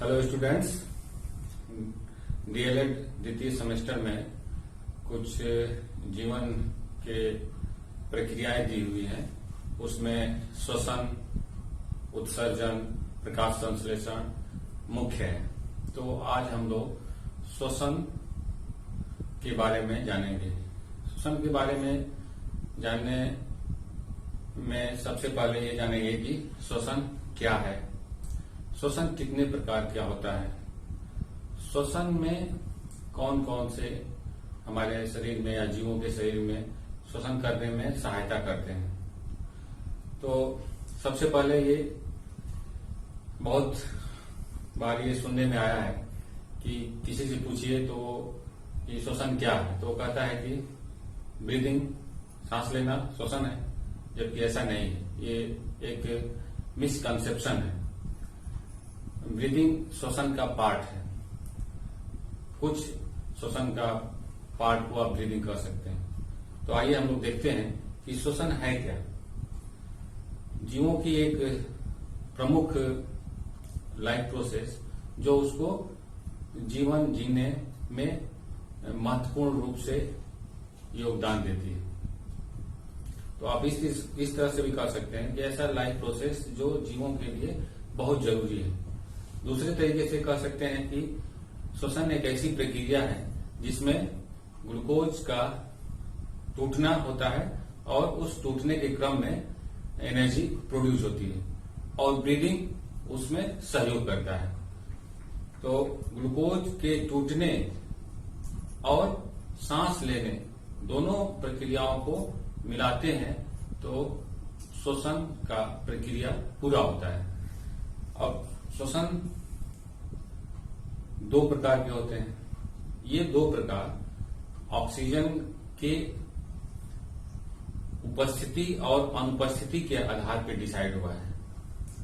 Hello students, DElEd द्वितीय semester में कुछ जीवन के प्रक्रियाएं दी हुई हैं। उसमें श्वसन, उत्सर्जन, प्रकाश संश्लेषण मुख्य है। तो आज हम लोग श्वसन के बारे में जानेंगे। श्वसन के बारे में जानने में सबसे पहले ये जानेंगे कि श्वसन क्या है, श्वसन कितने प्रकार का होता है, श्वसन में कौन कौन से हमारे शरीर में या जीवों के शरीर में श्वसन करने में सहायता करते हैं। तो सबसे पहले ये बहुत बार ये सुनने में आया है कि किसी से पूछिए तो ये श्वसन क्या है, तो वो कहता है कि ब्रीदिंग, सांस लेना श्वसन है, जबकि ऐसा नहीं है। ये एक मिसकंसेप्शन है। ब्रीदिंग श्वसन का पार्ट है। कुछ श्वसन का पार्ट को आप ब्रीदिंग कर सकते हैं। तो आइए हम लोग देखते हैं कि श्वसन है क्या। जीवों की एक प्रमुख लाइफ प्रोसेस जो उसको जीवन जीने में महत्वपूर्ण रूप से योगदान देती है। तो आप इस तरह से भी कर सकते हैं कि ऐसा लाइफ प्रोसेस जो जीवों के लिए बहुत जरूरी है। दूसरे तरीके से कह सकते हैं कि श्वसन एक ऐसी प्रक्रिया है जिसमें ग्लूकोज का टूटना होता है और उस टूटने के क्रम में एनर्जी प्रोड्यूस होती है और ब्रीदिंग उसमें सहयोग करता है। तो ग्लूकोज के टूटने और सांस लेने दोनों प्रक्रियाओं को मिलाते हैं तो श्वसन का प्रक्रिया पूरा होता है। अब श्वसन दो प्रकार के होते हैं। ये दो प्रकार ऑक्सीजन के उपस्थिति और अनुपस्थिति के आधार पर डिसाइड हुआ है।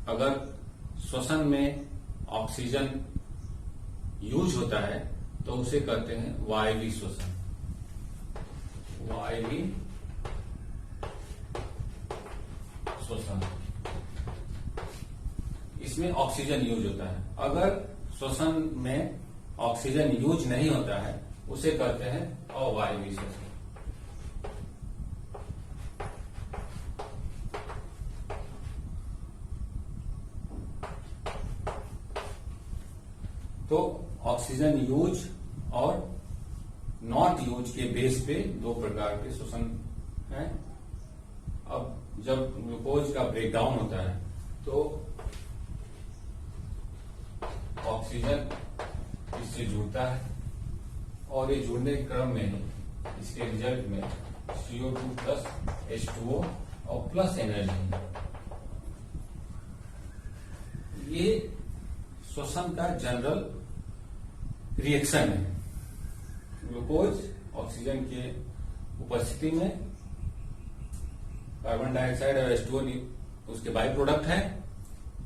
अगर श्वसन में ऑक्सीजन यूज होता है तो उसे कहते हैं वायवीय श्वसन। वायवीय श्वसन, इसमें ऑक्सीजन यूज होता है। अगर श्वसन में ऑक्सीजन यूज नहीं होता है उसे कहते हैं अवायवीय श्वसन। तो ऑक्सीजन यूज और नॉट यूज के बेस पे दो प्रकार के श्वसन हैं। अब जब ग्लूकोज का ब्रेकडाउन होता है तो ऑक्सीजन इससे जुड़ता है और ये जुड़ने के क्रम में ही इसके रिजल्ट में CO2 प्लस H2O और प्लस एनर्जी, ये श्वसन का जनरल रिएक्शन है। ग्लूकोज ऑक्सीजन के उपस्थिति में कार्बन डाइऑक्साइड और H2O उसके बाई प्रोडक्ट है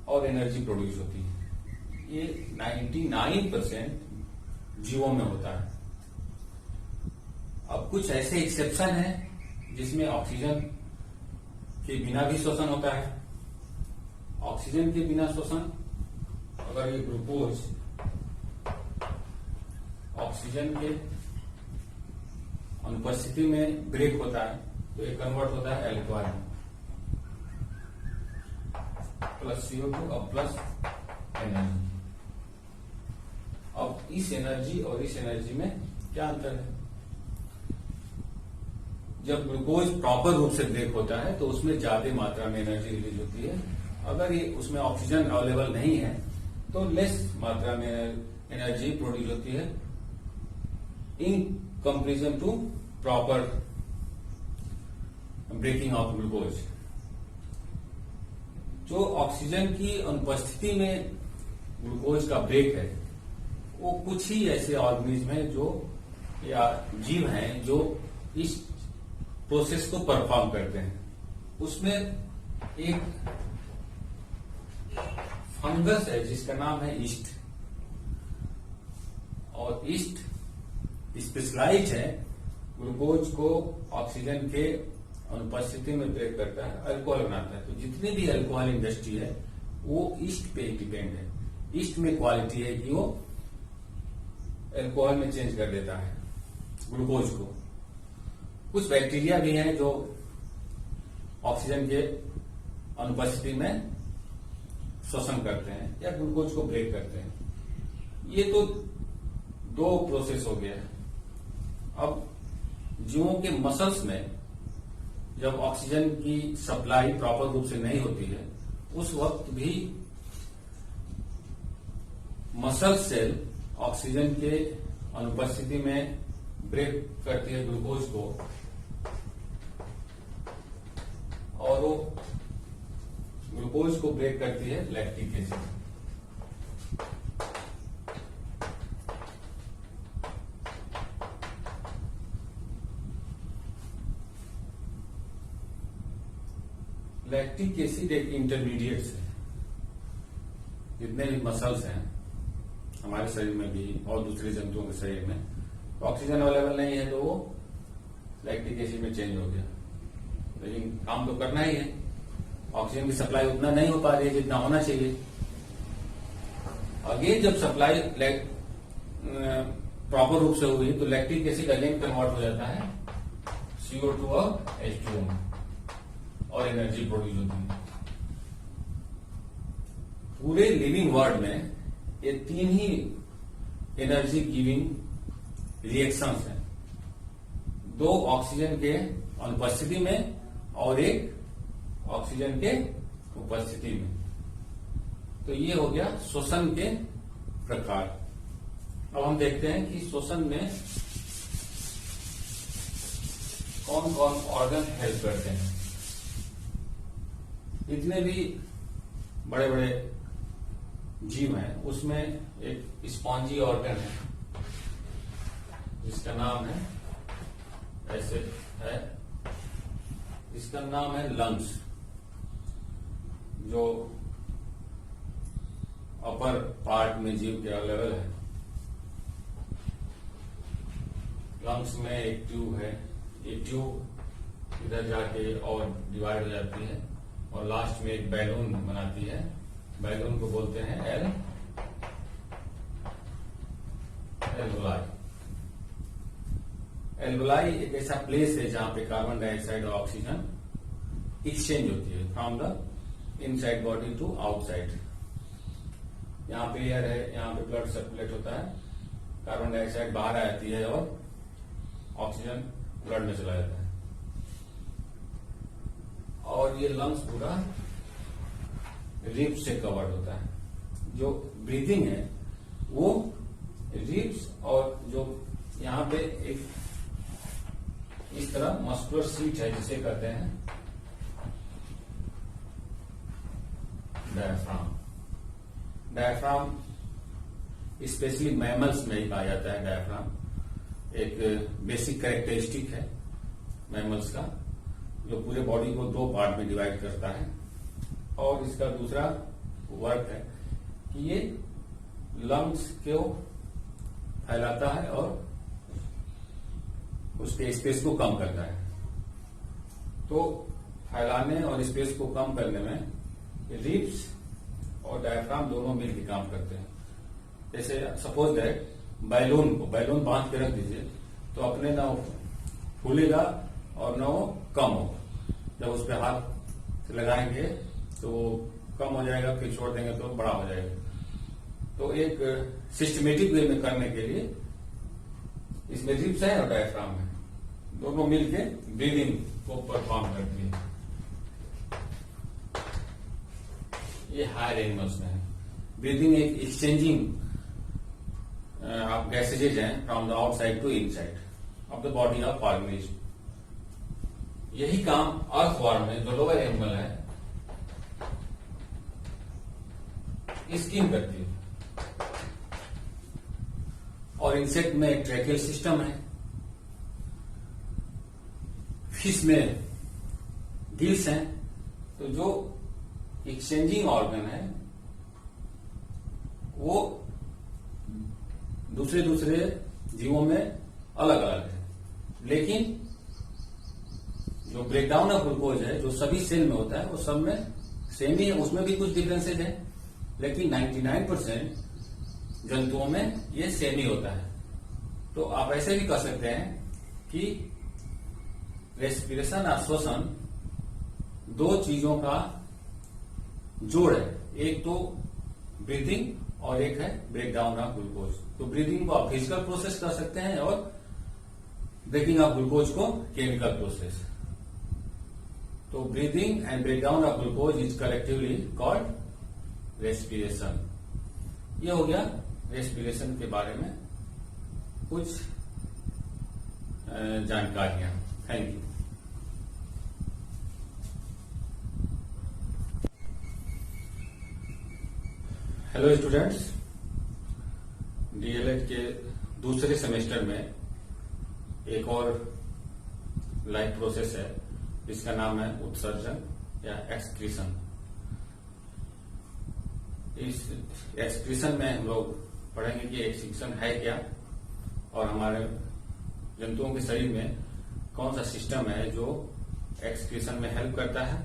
और एनर्जी प्रोड्यूस होती है। ये 99% जीवों में होता है। अब कुछ ऐसे एक्सेप्शन हैं जिसमें ऑक्सीजन के बिना भी श्वसन होता है। ऑक्सीजन के बिना श्वसन, अगर ये ग्लूकोज ऑक्सीजन के अनुपस्थिति में ब्रेक होता है तो ये कन्वर्ट होता है एल्कोहल में, प्लस CO2 और प्लस एनर्जी। अब इस एनर्जी और इस एनर्जी में क्या अंतर है? जब ग्लूकोज प्रॉपर रूप से ब्रेक होता है तो उसमें ज्यादा मात्रा में एनर्जी रिलीज होती है। अगर ये उसमें ऑक्सीजन अवेलेबल नहीं है तो लेस मात्रा में एनर्जी प्रोड्यूस होती है in comparison to proper breaking of glucose. जो ऑक्सीजन की अनुपस्थिति में ग्लूकोज का ब्रेक है वो कुछ ही ऐसे ऑर्गेनिज्म हैं जो या जीव हैं जो इस प्रोसेस को परफॉर्म करते हैं। उसमें एक फंगस है जिसका नाम है ईस्ट, और ईस्ट स्पेशलाइज है ग्लूकोज को ऑक्सीजन के अनुपस्थिति में ब्रेक करता है, अल्कोहल बनाता है। तो जितनी भी अल्कोहल इंडस्ट्री है वो ईस्ट पे डिपेंड है। ईस्ट में क्वालिटी है कि वो अल्कोहल में चेंज कर देता है ग्लूकोज को। कुछ बैक्टीरिया भी हैं जो ऑक्सीजन के अनुपस्थिति में श्वसन करते हैं या ग्लूकोज को ब्रेक करते हैं। ये तो दो प्रोसेस हो गया। अब जीवों के मसल्स में जब ऑक्सीजन की सप्लाई प्रॉपर रूप से नहीं होती है, उस वक्त भी मसल सेल ऑक्सीजन के अनुपस्थिति में ब्रेक करती है ग्लूकोज को, और वो ग्लूकोज को ब्रेक करती है लैक्टिक एसिड। लैक्टिक एसिड एक इंटरमीडिएट है। जितने भी मसल्स हैं हमारे शरीर में भी और दूसरे जंतुओं के शरीर में, तो ऑक्सीजन अवेलेबल नहीं है तो वो लैक्टिक एसिड में चेंज हो गया। लेकिन काम तो करना ही है, ऑक्सीजन की सप्लाई उतना नहीं हो पा रही है जितना होना चाहिए। अगेन जब सप्लाई प्रॉपर रूप से हुई तो लैक्टिक एसिड अगेन कन्वर्ट हो जाता है CO2 और H2O में, और एनर्जी प्रोड्यूस होती है। पूरे लिविंग वर्ल्ड में ये तीन ही एनर्जी गिविंग रिएक्शंस हैं, दो ऑक्सीजन के अनुपस्थिति में और एक ऑक्सीजन के उपस्थिति में। तो ये हो गया श्वसन के प्रकार। अब हम देखते हैं कि श्वसन में कौन कौन ऑर्गन हेल्प करते हैं। जितने भी बड़े बड़े जीव हैं उसमें एक स्पॉन्जी ऑर्गन है जिसका नाम है, ऐसे है, इसका नाम है लंग्स, जो अपर पार्ट में जीव के अवेलेबल है। लंग्स में एक ट्यूब है, ये ट्यूब इधर जाके और डिवाइड हो जाती है और लास्ट में एक बैलून बनाती है। बैलून को बोलते हैं एल्वोलाई। एल्वोलाई एक ऐसा प्लेस है जहां पे कार्बन डाइऑक्साइड और ऑक्सीजन एक्सचेंज होती है from the inside body to outside. यहाँ पे एयर है, यहाँ पे ब्लड सर्कुलेट होता है, कार्बन डाइऑक्साइड बाहर आ जाती है और ऑक्सीजन ब्लड में चला जाता है। और ये लंग्स पूरा रिब्स से कवर्ड होता है। जो ब्रीदिंग है वो रिब्स और जो यहाँ पे एक इस तरह मस्कुलर सीट है जिसे कहते हैं डायफ्राम। डायफ्राम स्पेशली मैमल्स में ही पाया जाता है। डायफ्राम एक बेसिक कैरेक्टरिस्टिक है मैमल्स का, जो पूरे बॉडी को दो पार्ट में डिवाइड करता है। और इसका दूसरा वर्क है कि ये लंग्स को फैलाता है और उसके स्पेस को कम करता है। तो फैलाने और स्पेस को कम करने में रिब्स और डायफ्राम दोनों मिलकर काम करते हैं। जैसे सपोज दैट बैलून बांध के रख दीजिए तो अपने ना फूलेगा और ना वो कम होगा। जब उस पर हाथ लगाएंगे तो वो कम हो जाएगा, फिर छोड़ देंगे तो बड़ा हो जाएगा। तो एक सिस्टमेटिक वे में करने के लिए इसमें रिब्स है और डायफ्राम है, दोनों मिलके ब्रीदिंग को परफॉर्म करती है। ये हायर एनिमल्स में है। ब्रीदिंग एक एक्सचेंजिंग ऑफ गैसेज हैं from the outside to inside of the body of organism. यही काम अर्थवॉर्म में, जो लोअर एनिमल है, स्किन करती है। और इंसेक्ट में एक ट्रैकियल सिस्टम है। फिश में गिल्स हैं। तो जो एक्सचेंजिंग ऑर्गन है वो दूसरे जीवों में अलग अलग है, लेकिन जो ब्रेकडाउन ऑफ ग्लूकोज है जो सभी सेल में होता है वो सब में सेम ही है। उसमें भी कुछ डिफरेंसेज है, लेकिन 99% जंतुओं में ये सेम ही होता है। तो आप ऐसे भी कह सकते हैं कि रेस्पिरेशन और श्वसन दो चीजों का जोड़ है। एक तो ब्रीदिंग और एक है ब्रेक डाउन ऑफ ग्लूकोज। तो ब्रीदिंग को आप फिजिकल प्रोसेस कर सकते हैं और ब्रेकिंग ऑफ ग्लूकोज को केमिकल प्रोसेस। तो breathing and break down of glucose is collectively called respiration. ये हो गया रेस्पिरेशन के बारे में कुछ जानकारियां। Thank you. Hello students, DElEd के दूसरे सेमेस्टर में एक और लाइफ प्रोसेस है, इसका नाम है उत्सर्जन या एक्सक्रीशन। इस एक्सक्रीशन में हम लोग पढ़ेंगे कि एक्सक्रीशन है क्या और हमारे जंतुओं के शरीर में कौन सा सिस्टम है जो एक्सक्रीशन में हेल्प करता है।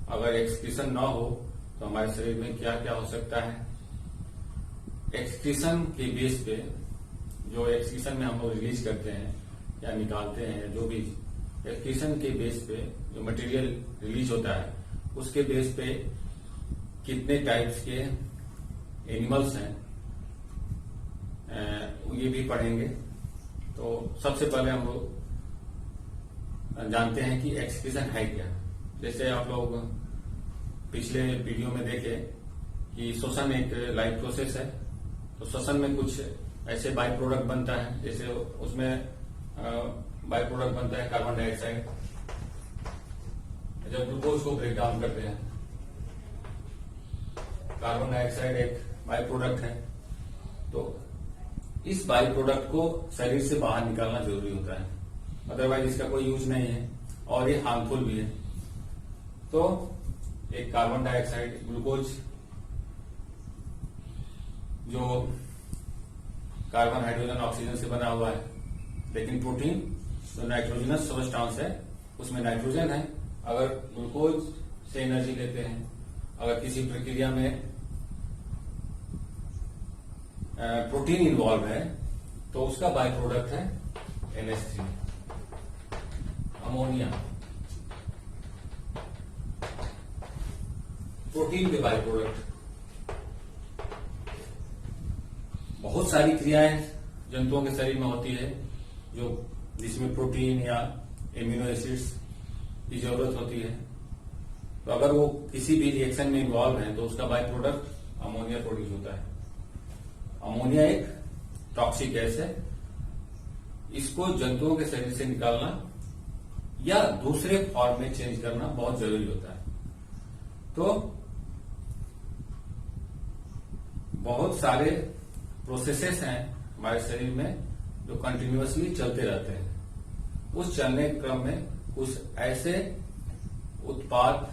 अगर एक्सक्रीशन ना हो तो हमारे शरीर में क्या क्या हो सकता है। एक्सक्रीशन के बेस पे जो एक्सक्रीशन में हम लोग रिलीज करते हैं या निकालते हैं, जो भी एक्सक्रीशन के बेस पे जो मटेरियल रिलीज होता है उसके बेस पे कितने टाइप्स के एनिमल्स हैं ये भी पढ़ेंगे। तो सबसे पहले हम लोग जानते हैं कि एक्सक्रीशन है क्या। जैसे आप लोग पिछले वीडियो में देखे कि श्वसन एक लाइफ प्रोसेस है। तो श्वसन में कुछ ऐसे बाई प्रोडक्ट बनता है, जैसे उसमें बाई प्रोडक्ट बनता है कार्बन डाइऑक्साइड। जब ग्लूकोज को ब्रेक डाउन करते हैं, कार्बन डाइऑक्साइड एक बाई प्रोडक्ट है। तो इस बाई प्रोडक्ट को शरीर से बाहर निकालना जरूरी होता है, अदरवाइज इसका कोई यूज नहीं है और ये हार्मफुल भी है। तो एक कार्बन डाइऑक्साइड, ग्लूकोज जो कार्बन हाइड्रोजन ऑक्सीजन से बना हुआ है, लेकिन प्रोटीन जो नाइट्रोजनस सब्सटेंस है उसमें नाइट्रोजन है। अगर ग्लूकोज से एनर्जी लेते हैं, अगर किसी प्रक्रिया में प्रोटीन इन्वॉल्व है तो उसका बाय प्रोडक्ट है NH3 अमोनिया। प्रोटीन के बाय प्रोडक्ट बहुत सारी क्रियाएं जंतुओं के शरीर में होती है जो जिसमें प्रोटीन या एमिनो एसिड्स की जरूरत होती है। तो अगर वो किसी भी रिएक्शन में इन्वॉल्व है तो उसका बाय प्रोडक्ट अमोनिया प्रोड्यूस होता है। अमोनिया एक टॉक्सिक गैस है, इसको जंतुओं के शरीर से निकालना या दूसरे फॉर्म में चेंज करना बहुत जरूरी होता है। तो बहुत सारे प्रोसेसेस हैं हमारे शरीर में जो कंटिन्यूअसली चलते रहते हैं। उस चलने के क्रम में कुछ ऐसे उत्पाद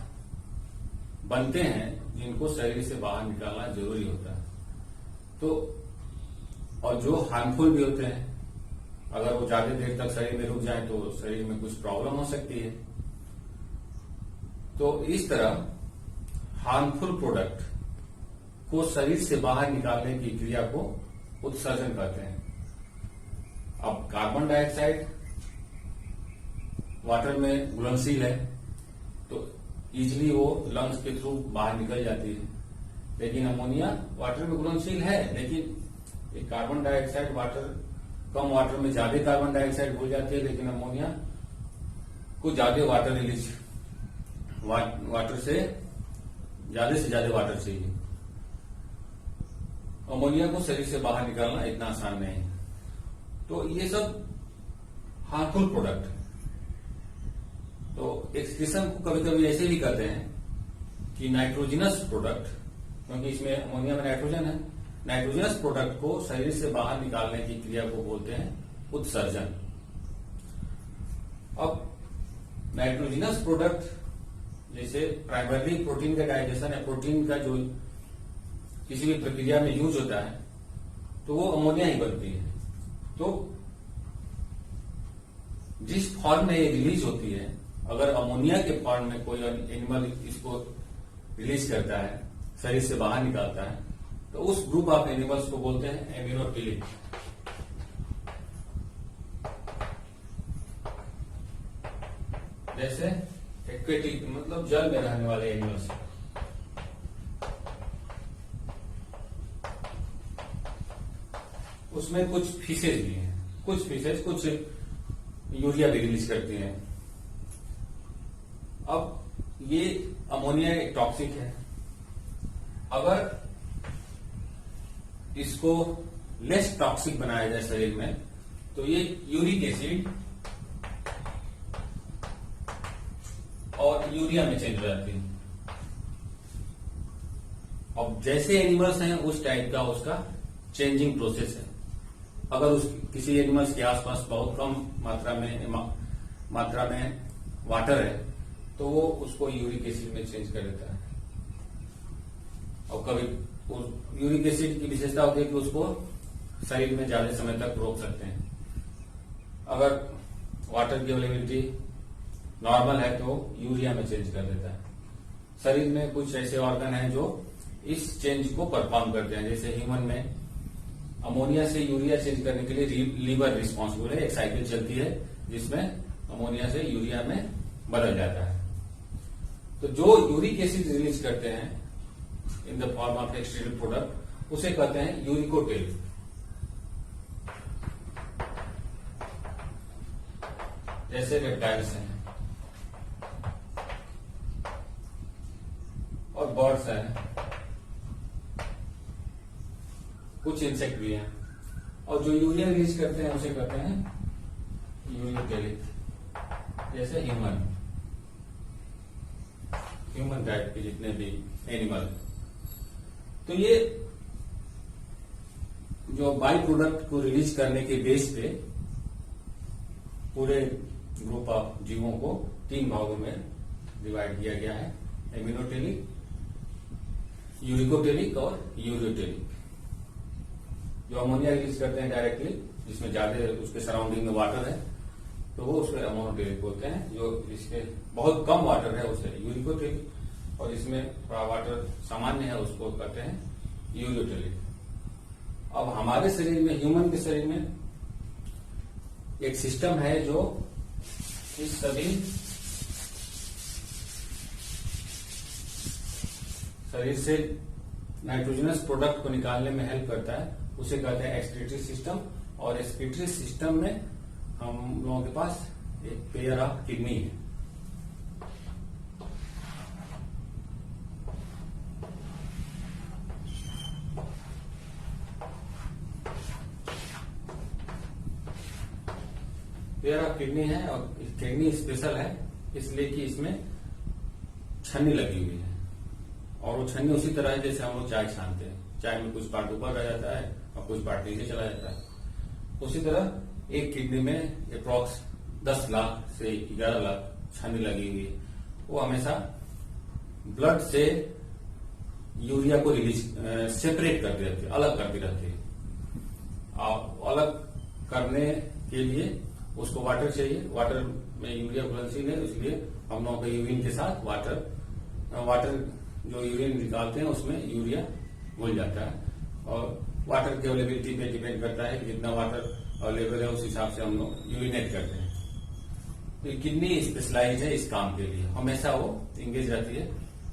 बनते हैं जिनको शरीर से बाहर निकालना जरूरी होता है। तो और जो हार्मफुल भी होते हैं, अगर वो ज्यादा देर तक शरीर में रुक जाए तो शरीर में कुछ प्रॉब्लम हो सकती है। तो इस तरह हार्मफुल प्रोडक्ट को शरीर से बाहर निकालने की क्रिया को उत्सर्जन कहते हैं। अब कार्बन डाइऑक्साइड वाटर में घुलनशील है तो इजिली वो लंग्स के थ्रू बाहर निकल जाती है, लेकिन अमोनिया वाटर में घुलनशील है, लेकिन एक कार्बन डाइऑक्साइड वाटर कम वाटर में ज्यादा कार्बन डाइऑक्साइड घुल जाती है, लेकिन अमोनिया को ज्यादा वाटर रिलीज वाटर से ज्यादा वाटर चाहिए। अमोनिया को शरीर से बाहर निकालना इतना आसान नहीं है। तो ये सब हार्मफुल प्रोडक्ट है। तो एक्सक्रीशन को कभी कभी ऐसे भी कहते हैं कि नाइट्रोजनस प्रोडक्ट, क्योंकि इसमें अमोनिया में नाइट्रोजन है, नाइट्रोजनस प्रोडक्ट को शरीर से बाहर निकालने की क्रिया को बोलते हैं उत्सर्जन। अब नाइट्रोजनस प्रोडक्ट जैसे प्राइमरी प्रोटीन का डाइजेशन है, प्रोटीन का जो किसी भी प्रक्रिया में यूज होता है तो वो अमोनिया ही बनती है। तो जिस फॉर्म में ये रिलीज होती है, अगर अमोनिया के फॉर्म में कोई एनिमल इसको रिलीज करता है शरीर से बाहर निकालता है, तो उस ग्रुप ऑफ एनिमल्स को बोलते हैं एमिनोफिलिक। जैसे एक्वेटिक मतलब जल में रहने वाले एनिमल्स, उसमें कुछ फिशेज भी हैं। कुछ फिशेज कुछ यूरिया भी रिलीज करती हैं। अब ये अमोनिया एक टॉक्सिक है। अगर इसको लेस टॉक्सिक बनाया जाए शरीर में, तो ये यूरिक एसिड और यूरिया में चेंज हो जाती है। अब जैसे एनिमल्स हैं उस टाइप का उसका चेंजिंग प्रोसेस है। अगर उस किसी एनिमल्स के आसपास बहुत कम मात्रा में वाटर है, तो वो उसको यूरिक एसिड में चेंज कर देता है। और कभी यूरिक एसिड की विशेषता होती है कि उसको शरीर में ज्यादा समय तक रोक सकते हैं। अगर वाटर की अवेलेबिलिटी नॉर्मल है तो यूरिया में चेंज कर देता है। शरीर में कुछ ऐसे ऑर्गन हैं जो इस चेंज को परफॉर्म करते हैं। जैसे ह्यूमन में अमोनिया से यूरिया चेंज करने के लिए लीवर रिस्पॉन्सिबल है। एक साइकिल चलती है जिसमें अमोनिया से यूरिया में बदल जाता है। तो जो यूरिक एसिड रिलीज करते हैं in the form of extracted product, उसे कहते हैं यूरिकोटेल। जैसे रेप्टाइल्स हैं और बर्ड्स हैं, कुछ इंसेक्ट भी हैं। और जो यूरिया रिलीज करते हैं उसे कहते हैं यूरिकोटेलिक। जैसे ह्यूमन टाइप के जितने भी एनिमल। तो ये जो बाई प्रोडक्ट को रिलीज करने के बेस पे पूरे ग्रुप ऑफ जीवों को 3 भागों में डिवाइड किया गया है, एमिनोटेलिक, यूरिकोटेलिक और यूरियोटेलिक। जो अमोनिया रिलीज करते हैं डायरेक्टली, जिसमें ज्यादा उसके सराउंडिंग में वाटर है, तो वो उसको अमोनोटेलिक बोलते हैं। जो इसके बहुत कम वाटर है उसे यूरिकोटेलिक, और इसमें थोड़ा वाटर सामान्य है उसको कहते हैं यूरियोटेलिक। अब हमारे शरीर में, ह्यूमन के शरीर में एक सिस्टम है जो इस सभी शरीर से नाइट्रोजनस प्रोडक्ट को निकालने में हेल्प करता है, उसे कहते हैं एक्सक्रीटरी सिस्टम। और एक्सक्रीटरी सिस्टम में हम लोगों के पास एक पेयर ऑफ किडनी है। पेयर ऑफ किडनी है, और किडनी स्पेशल है इसलिए कि इसमें छन्नी लगी हुई है। और वो छन्नी उसी तरह है जैसे हम लोग चाय छानते हैं। चाय में कुछ पार्ट ऊपर रह जाता है और कुछ पार्ट नीचे चला जाता है। उसी तरह एक किडनी में अप्रॉक्स 10 लाख से 11 लाख छन्नी लगी हुई है। वो हमेशा ब्लड से यूरिया को रिलीज सेपरेट करती रहती है, अलग करती रहती है। और अलग करने के लिए उसको वाटर चाहिए। वाटर में यूरिया घुलनशील है, इसलिए हम लोगों के यूरिन के साथ वाटर जो यूरिन निकालते हैं उसमें यूरिया घुल जाता है। और वाटर की अवेलेबिलिटी पे डिपेंड करता है कि जितना वाटर अवेलेबल है उस हिसाब से हम लोग यूरिनेट करते हैं। तो किडनी स्पेशलाइज है इस काम के लिए, हमेशा वो इंगेज रहती है।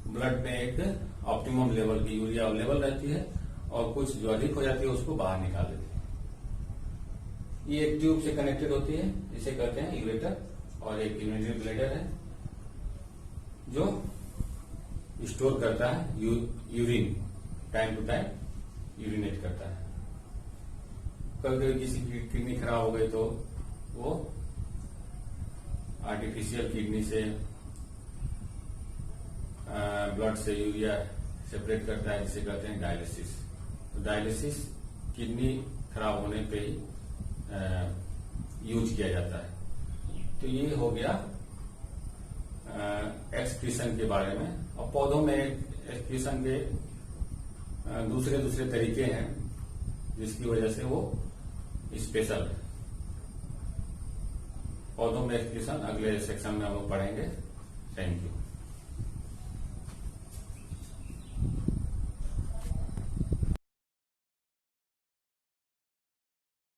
ब्लड में एक ऑप्टिमम लेवल की यूरिया अवेलेबल रहती है, और कुछ जो अधिक हो जाती है उसको बाहर निकाल देती है। ये एक ट्यूब से कनेक्टेड होती है, जिसे कहते हैं यूरेटर, और एक यूरिनरी ब्लैडर है जो स्टोर करता है urine, time to time urinate करता है। कभी किसी की किडनी खराब हो गई तो वो आर्टिफिशियल किडनी से ब्लड से यूरिया सेपरेट करता है, जिसे कहते हैं डायलिसिस। तो डायलिसिस किडनी खराब होने पे ही यूज किया जाता है। तो ये हो गया एक्सक्रीशन के बारे में। और पौधों में एक्सक्रीशन के दूसरे तरीके हैं, जिसकी वजह से वो स्पेशल है। पौधों में एक्सक्रीशन अगले सेक्शन में हम लोग पढ़ेंगे। Thank you.